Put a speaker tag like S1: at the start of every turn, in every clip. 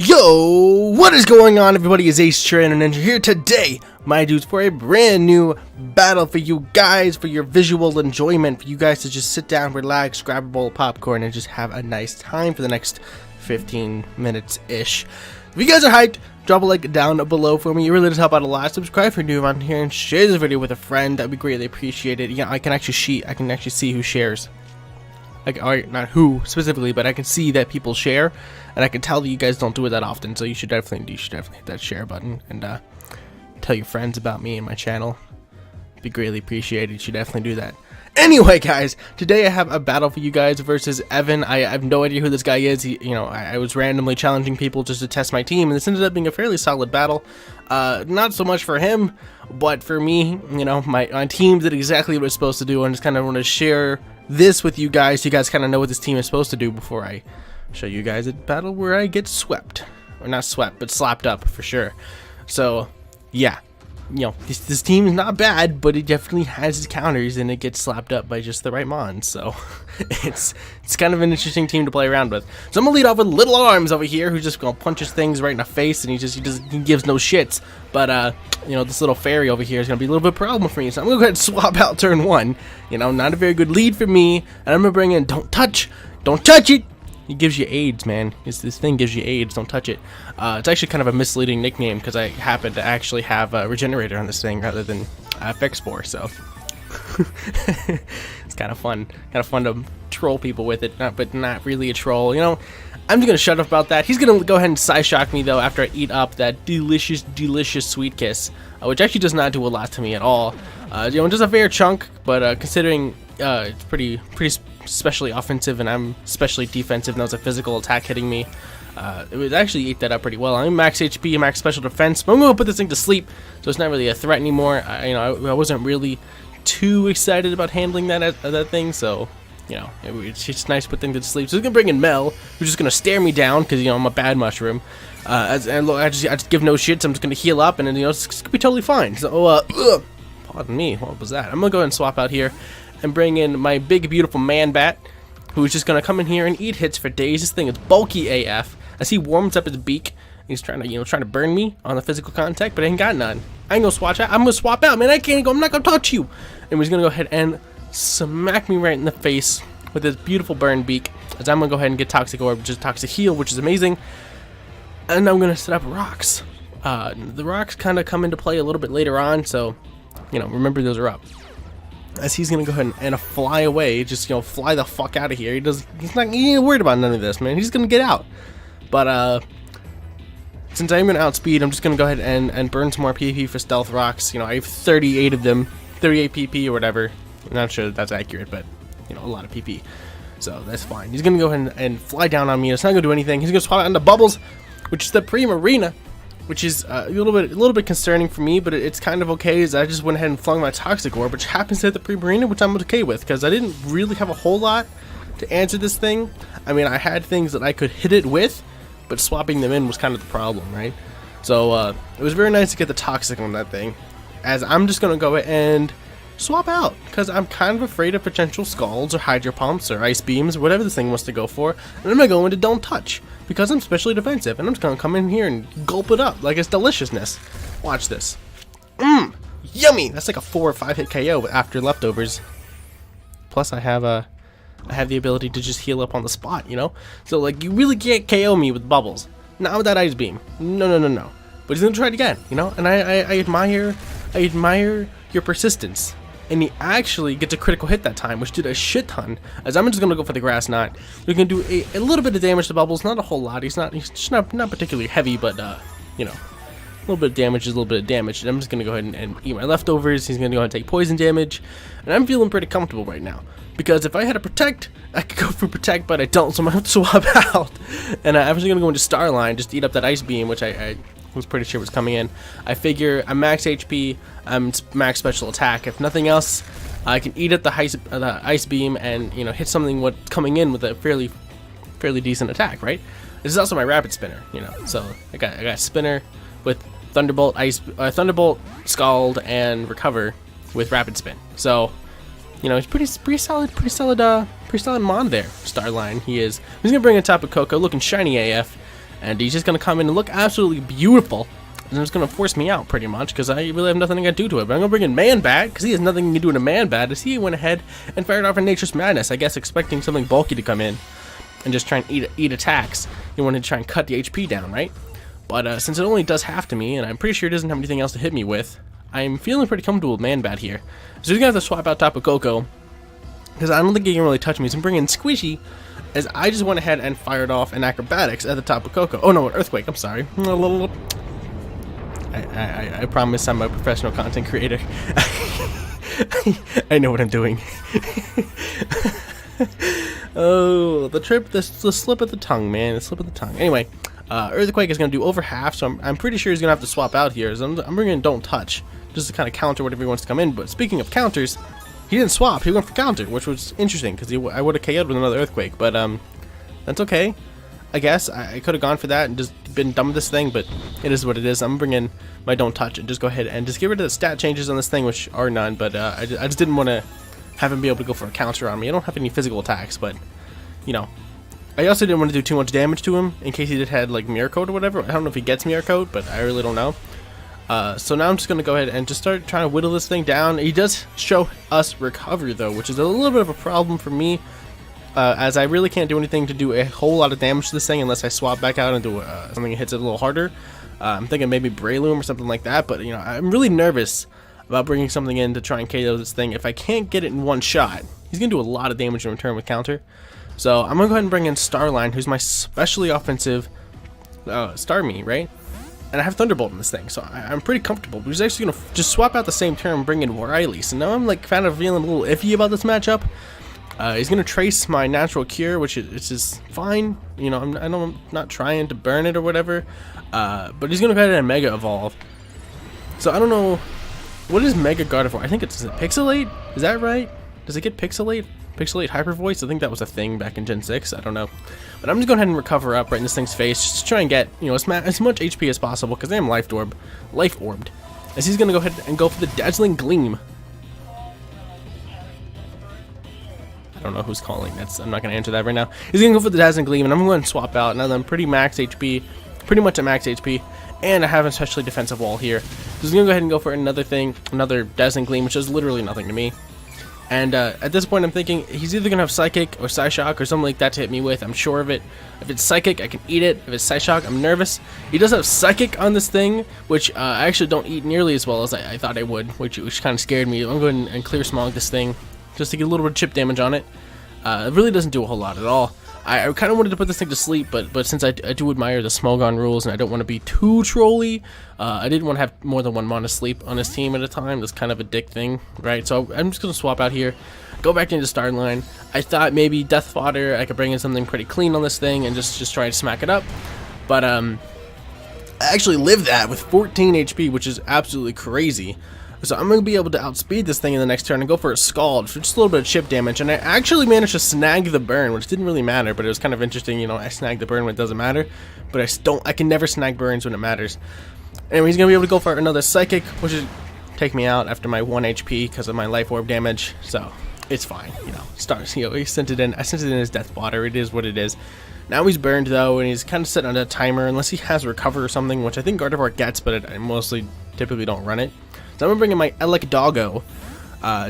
S1: Yo, what is going on, everybody? It's AceTrainerNinja here today, my dudes, for a brand new battle for you guys, for your visual enjoyment, for you guys to just sit down, relax, grab a bowl of popcorn, and just have a nice time for the next 15 minutes-ish. If you guys are hyped, drop a like down below for me. It really does help out a lot. Subscribe if you're new around here, and share this video with a friend. That'd be greatly appreciated. Yeah, I can actually see who shares. Alright, not who specifically, but I can see that people share, and I can tell that you guys don't do it that often, so you should definitely hit that share button and tell your friends about me and my channel. It'd be greatly appreciated. You should definitely do that. Anyway, guys, today I have a battle for you guys versus Evan. I have no idea who this guy is. I was randomly challenging people just to test my team, and this ended up being a fairly solid battle. Not so much for him, but for me. My team did exactly what it's supposed to do, and just kind of want to share this with you guys so you guys kind of know what this team is supposed to do before I show you guys a battle where I get swept. Or not swept, but slapped up for sure. So, yeah. This team is not bad, but it definitely has its counters, and it gets slapped up by just the right mons. So it's kind of an interesting team to play around with. So I'm gonna lead off with Little Arms over here, who just gonna punches things right in the face, and he gives no shits. But this little fairy over here is gonna be a little bit of a problem for me. So I'm gonna go ahead and swap out turn one. Not a very good lead for me, and I'm gonna bring in Don't Touch It. It gives you AIDS, man. This thing gives you AIDS. Don't touch it. It's actually kind of a misleading nickname because I happen to actually have a regenerator on this thing rather than Fexpore, so it's kind of fun. Kind of fun to troll people with it, but not really a troll. I'm just gonna shut up about that. He's gonna go ahead and Psyshock me though after I eat up that delicious Sweet Kiss, which actually does not do a lot to me at all. Just a fair chunk, but considering it's pretty especially offensive, and I'm especially defensive, and that was a physical attack hitting me. It would actually eat that up pretty well. I'm max HP, max special defense, but I'm gonna put this thing to sleep, so it's not really a threat anymore. I wasn't really too excited about handling that thing, so it's just nice to put things to sleep. So he's gonna bring in Mel, who's just gonna stare me down because I'm a bad mushroom. I just give no shits. I'm just gonna heal up, and then it's gonna be totally fine. So pardon me, what was that? I'm gonna go ahead and swap out here and bring in my big beautiful man bat, who's just gonna come in here and eat hits for days. This thing is bulky AF. As he warms up his beak, he's trying to burn me on the physical contact, but I ain't got none. I ain't gonna swap out. I'm gonna swap out, man. I'm not gonna touch you. And he's gonna go ahead and smack me right in the face with his beautiful burn beak. As I'm gonna go ahead and get Toxic Orb, which is Toxic Heal, which is amazing. And I'm gonna set up rocks. The rocks kind of come into play a little bit later on, so remember those are up. As he's gonna go ahead and fly away, just fly the fuck out of here. He ain't worried about none of this, man. He's gonna get out. But since I'm gonna outspeed, I'm just gonna go ahead and burn some more PP for stealth rocks. I have 38 of them, 38 PP or whatever. I'm not sure that's accurate, but a lot of PP, so that's fine. He's gonna go ahead and fly down on me. It's not gonna do anything. He's gonna swap out into Bubbles, which is the Primarina, which is a little bit concerning for me, but it's kind of okay. As I just went ahead and flung my Toxic Orb, which happens to hit the Primarina, which I'm okay with, because I didn't really have a whole lot to answer this thing. I mean, I had things that I could hit it with, but swapping them in was kind of the problem, right? So it was very nice to get the Toxic on that thing. As I'm just gonna go and swap out, because I'm kind of afraid of potential Scalds or Hydro Pumps or Ice Beams or whatever this thing wants to go for, and I'm gonna go into Don't Touch because I'm specially defensive, and I'm just gonna come in here and gulp it up like it's deliciousness. Watch this. Yummy. That's like a 4 or 5 hit KO after leftovers. Plus I have the ability to just heal up on the spot, so you really can't KO me with Bubbles, not with that Ice Beam. No. But he's gonna try it again, and I admire your persistence. And he actually gets a critical hit that time, which did a shit ton. As I'm just gonna go for the Grass Knot. We're gonna do a little bit of damage to Bubbles, not a whole lot. He's just not particularly heavy, but a little bit of damage is a little bit of damage. And I'm just gonna go ahead and eat my leftovers. He's gonna go ahead and take poison damage, and I'm feeling pretty comfortable right now. Because if I had a Protect, I could go for Protect, but I don't, so I'm gonna have to swap out. And I'm actually gonna go into Starline, just eat up that Ice Beam, which I was pretty sure was coming in. I figure I'm max HP, I'm max special attack. If nothing else, I can eat at the Ice Beam and hit something what's coming in with a fairly decent attack, right? This is also my Rapid Spinner, So I got Spinner with Thunderbolt, Thunderbolt, Scald, and Recover with Rapid Spin. So he's pretty solid mon there. Starline, he is. He's gonna bring in Tapu Koko, looking shiny AF. and he's just gonna come in and look absolutely beautiful. And it's gonna force me out pretty much because I really have nothing I can do to it. But I'm gonna bring in Man Bat because he has nothing he can do to Man Bat. As he went ahead and fired off a Nature's Madness, I guess expecting something bulky to come in and just try and eat attacks. He wanted to try and cut the HP down, right? But since it only does half to me, and I'm pretty sure it doesn't have anything else to hit me with, I'm feeling pretty comfortable with Man Bat here. So he's gonna have to swap out Tapu Koko because I don't think he can really touch me. So I'm bringing Squishy, as I just went ahead and fired off an Acrobatics at the Tapu Koko. Oh no, an Earthquake. I'm sorry. I promise I'm a professional content creator. I know what I'm doing. Oh, the slip of the tongue, man. The slip of the tongue. Anyway, Earthquake is going to do over half, so I'm pretty sure he's going to have to swap out here. So I'm bringing Don't Touch, just to kind of counter whatever he wants to come in. But speaking of counters, he didn't swap. He went for counter, which was interesting, because I would have KO'd with another Earthquake. But that's okay. I guess I could have gone for that and just been done with this thing, but it is what it is. I'm bringing my Don't Touch and just go ahead and just get rid of the stat changes on this thing, which are none, but I just didn't want to have him be able to go for a counter on me. I don't have any physical attacks, but, you know. I also didn't want to do too much damage to him in case he had, like, Mirror Coat or whatever. I don't know if he gets Mirror Coat, but I really don't know. So now I'm just going to go ahead and just start trying to whittle this thing down. He does show us Recover, though, which is a little bit of a problem for me. As I really can't do anything to do a whole lot of damage to this thing unless I swap back out and do something that hits it a little harder. I'm thinking maybe Breloom or something like that, but you know, I'm really nervous about bringing something in to try and KO this thing. If I can't get it in one shot, he's going to do a lot of damage in return with counter. So I'm going to go ahead and bring in Starline, who's my specially offensive Starmie, right? And I have Thunderbolt in this thing, so I'm pretty comfortable. But he's actually going to just swap out the same turn and bring in Wily. So now I'm like kind of feeling a little iffy about this matchup. He's going to trace my Natural Cure, which is fine. You know, I'm not trying to burn it or whatever. But he's going to go ahead and Mega Evolve. So I don't know. What is Mega Gardevoir? I think it's Pixelate? Is that right? Does it get Pixelate? Pixelate Hyper Voice? I think that was a thing back in Gen 6. I don't know. But I'm just going ahead and Recover up right in this thing's face. Just to try and get, you know, as much HP as possible. Because I am Life Orbed. As he's going to go ahead and go for the Dazzling Gleam. I don't know who's calling. I'm not going to answer that right now. He's going to go for the Dazzling Gleam, and I'm going to swap out. Now that I'm pretty max HP, pretty much at max HP, and I have an especially defensive wall here. So he's going to go ahead and go for another thing, another Dazzling Gleam, which is literally nothing to me. And at this point, I'm thinking he's either going to have Psychic or Psyshock or something like that to hit me with. I'm sure of it. If it's Psychic, I can eat it. If it's Psyshock, I'm nervous. He does have Psychic on this thing, which I actually don't eat nearly as well as I thought I would, which kind of scared me. I'm going and Clear Smog this thing, just to get a little bit of chip damage on it. It really doesn't do a whole lot at all. I kind of wanted to put this thing to sleep, but since I do admire the Smogon rules and I don't want to be too trolly, I didn't want to have more than one Mana Sleep on his team at a time. That's kind of a dick thing, right? So I'm just going to swap out here, go back into Starline. I thought maybe Death Fodder, I could bring in something pretty clean on this thing and just try to smack it up. But I actually lived that with 14 HP, which is absolutely crazy. So I'm going to be able to outspeed this thing in the next turn and go for a Scald for just a little bit of chip damage. And I actually managed to snag the burn, which didn't really matter, but it was kind of interesting. You know, I snagged the burn when it doesn't matter, but I can never snag burns when it matters. Anyway, he's going to be able to go for another Psychic, which is take me out after my 1 HP because of my Life Orb damage. So it's fine, you know. He sent it in. I sent it in as Death Fodder. It is what it is. Now he's burned though, and he's kind of set on a timer unless he has Recover or something, which I think Gardevoir gets, but I mostly typically don't run it. So I'm going to bring in my Elec Doggo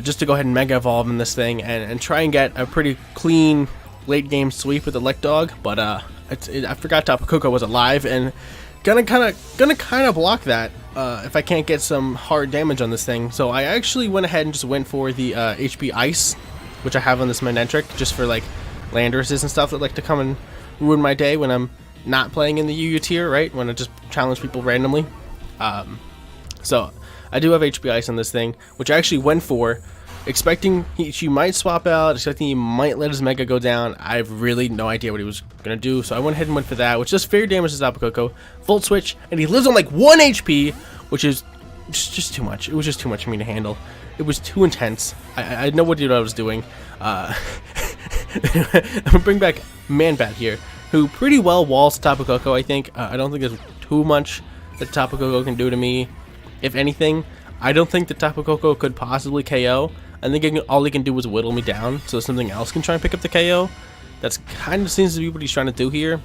S1: just to go ahead and Mega Evolve in this thing and try and get a pretty clean late game sweep with Elec Dog. But I forgot Tapu Koko was alive and gonna kind of block that if I can't get some hard damage on this thing. So I actually went ahead and just went for the HP Ice, which I have on this Manectric, just for like Landorus's and stuff that like to come and ruin my day when I'm not playing in the UU tier, right? When I just challenge people randomly. So I do have HP Ice on this thing, which I actually went for, expecting she might swap out, expecting he might let his Mega go down. I have really no idea what he was going to do, so I went ahead and went for that, which does fair damage to Tapu Koko. Volt Switch, and he lives on like 1 HP, which is just too much. It was just too much for me to handle. It was too intense. I had no idea what I was doing. I'm going to bring back Man Bat here, who pretty well walls Tapu Koko, I think. I don't think there's too much that Tapu Koko can do to me. If anything, I don't think that Tapu Koko could possibly KO. I think all he can do is whittle me down, so something else can try and pick up the KO. That's kind of seems to be what he's trying to do here.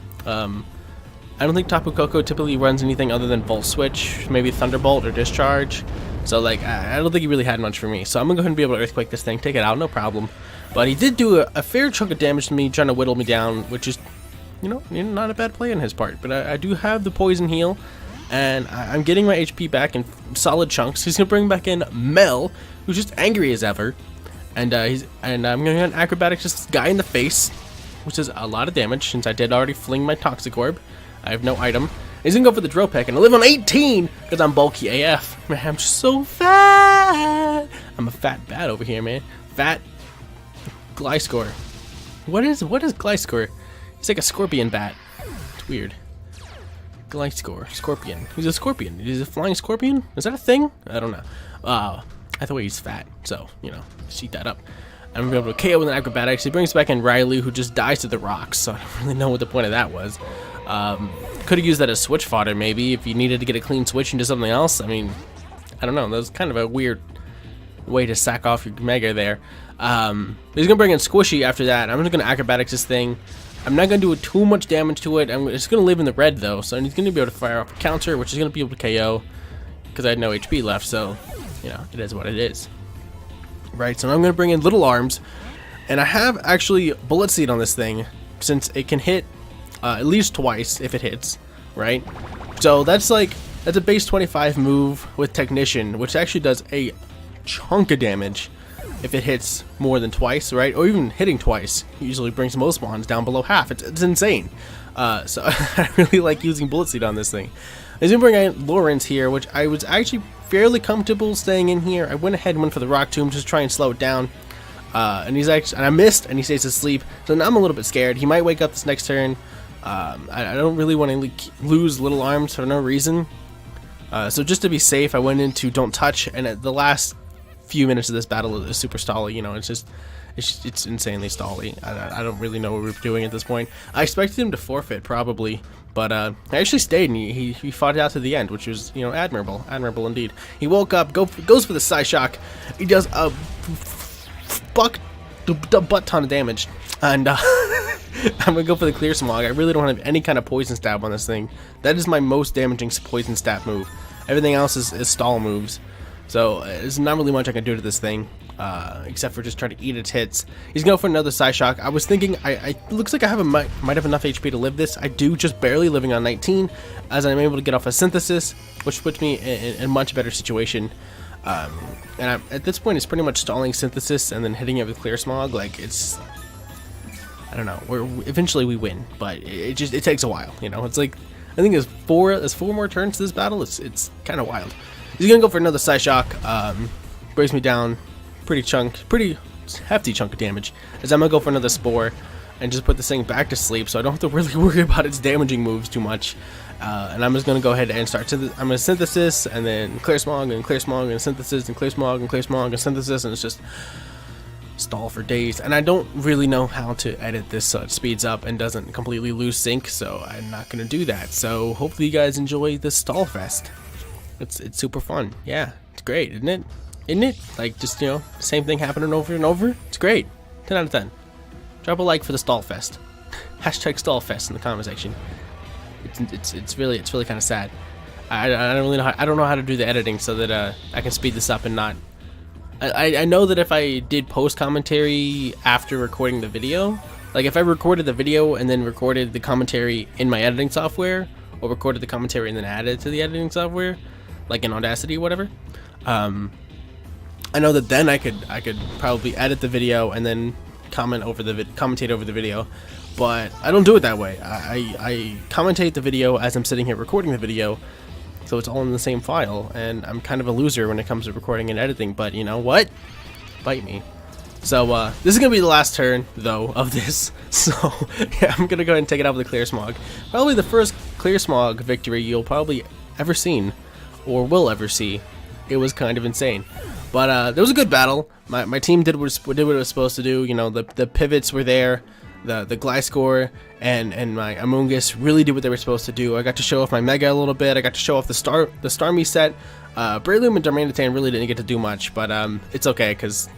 S1: I don't think Tapu Koko typically runs anything other than Volt Switch, maybe Thunderbolt or Discharge. So like, I don't think he really had much for me. So I'm gonna go ahead and be able to Earthquake this thing, take it out, no problem. But he did do a fair chunk of damage to me, trying to whittle me down, which is, you know, not a bad play on his part. But I do have the Poison Heal, and I'm getting my HP back in solid chunks. He's gonna bring back in Mel, who's just angry as ever, and I'm gonna get an Acrobatics this guy in the face, which is a lot of damage since I did already fling my Toxic Orb. I have no item. He's gonna go for the Drill Peck, and I live on 18 because I'm bulky AF. Man, I'm just so fat. I'm a fat bat over here, man. Fat Gliscor. What is Gliscor? He's like a scorpion bat. It's weird. Gliscor, scorpion. He's a scorpion. He's a flying scorpion? Is that a thing? I don't know. I thought he's fat, so, you know, sheet that up. I'm gonna be able to KO with an Acrobatics. He brings back in Riley, who just dies to the rocks, so I don't really know what the point of that was. Could have used that as switch fodder, maybe, if you needed to get a clean switch into something else. I mean, I don't know. That was kind of a weird way to sack off your Mega there. He's gonna bring in Squishy after that. I'm just gonna Acrobatics this thing. I'm not gonna do too much damage to it. I'm just gonna live in the red though, so he's gonna be able to fire off a counter, which is gonna be able to KO because I had no HP left. So, you know, it is what it is. Right. So I'm gonna bring in Little Arms, and I have actually Bullet Seed on this thing since it can hit at least twice if it hits. Right. So that's a base 25 move with Technician, which actually does a chunk of damage if it hits more than twice, right? Or even hitting twice usually brings most mons down below half. It's insane. So I really like using Bullet Seed on this thing. He's gonna bring in Lawrence here, which I was actually fairly comfortable staying in here. I went ahead and went for the Rock Tomb just to try and slow it down. And I missed, and he stays asleep. So now I'm a little bit scared. He might wake up this next turn. I don't really want to lose Little Arms for no reason. So just to be safe, I went into Don't Touch, and at the last few minutes of this battle is super stally. You know, it's insanely stally. I don't really know what we're doing at this point. I expected him to forfeit probably, but I actually stayed, and he fought it out to the end, which was, you know, admirable indeed. He woke up, goes for the Psyshock. He does a butt ton of damage, and I'm gonna go for the Clear Smog. I really don't have any kind of poison stab on this thing. That is my most damaging poison stab move. Everything else is stall moves. So there's not really much I can do to this thing, except for just try to eat its hits. He's going for another Psyshock. I was thinking, looks like I might have enough HP to live this. I do, just barely, living on 19, as I'm able to get off a Synthesis, which puts me in a much better situation. And at this point, it's pretty much stalling Synthesis and then hitting it with Clear Smog. Like, it's, I don't know. Eventually we win, but it takes a while. You know, it's like, I think there's four more turns to this battle. It's kind of wild. He's gonna go for another Psyshock. Brings me down pretty hefty chunk of damage. As I'm gonna go for another Spore and just put this thing back to sleep, so I don't have to really worry about its damaging moves too much. And I'm just gonna go ahead and start. I'm gonna Synthesis and then Clear Smog and Clear Smog and Synthesis and Clear Smog and Clear Smog and Synthesis, and it's just stall for days. And I don't really know how to edit this so it speeds up and doesn't completely lose sync, so I'm not gonna do that. So hopefully you guys enjoy this stall fest. It's super fun. Yeah, it's great, isn't it? Isn't it? Like, just, you know, same thing happening over and over. It's great. 10 out of 10. Drop a like for the stall fest. Hashtag stall fest in the comment section. It's really kind of sad. I don't really know I don't know how to do the editing so that I can speed this up and not. I know that if I did post commentary after recording the video, like if I recorded the video and then recorded the commentary in my editing software, or recorded the commentary and then added it to the editing software, like in Audacity or whatever, I know that then I could probably edit the video and then commentate over the video, but I don't do it that way. I commentate the video as I'm sitting here recording the video, so it's all in the same file, and I'm kind of a loser when it comes to recording and editing, but you know what? Bite me. So this is gonna be the last turn though of this, so yeah, I'm gonna go ahead and take it out with the Clear Smog. Probably the first Clear Smog victory you'll probably ever seen, or will ever see. It was kind of insane, but there was a good battle. My team did what it was supposed to do. You know, the pivots were there, the Gliscor and my Amoonguss really did what they were supposed to do. I got to show off my Mega a little bit. I got to show off the Starmie set. Breloom and Darmanitan really didn't get to do much, but it's okay because,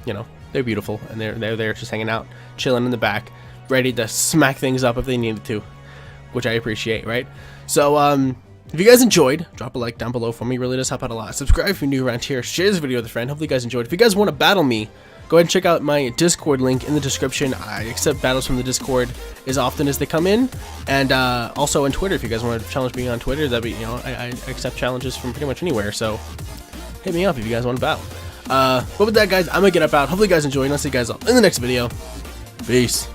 S1: you know, they're beautiful and they're there just hanging out, chilling in the back, ready to smack things up if they needed to. which I appreciate, right? So, if you guys enjoyed, drop a like down below for me. It really does help out a lot. Subscribe if you're new around here. Share this video with a friend. Hopefully you guys enjoyed. If you guys want to battle me, go ahead and check out my Discord link in the description. I accept battles from the Discord as often as they come in, and also on Twitter. If you guys want to challenge me on Twitter, that'd be, you know, I accept challenges from pretty much anywhere. So hit me up if you guys want to battle. But with that, guys, I'm gonna get up out. Hopefully you guys enjoyed, and I'll see you guys all in the next video. Peace.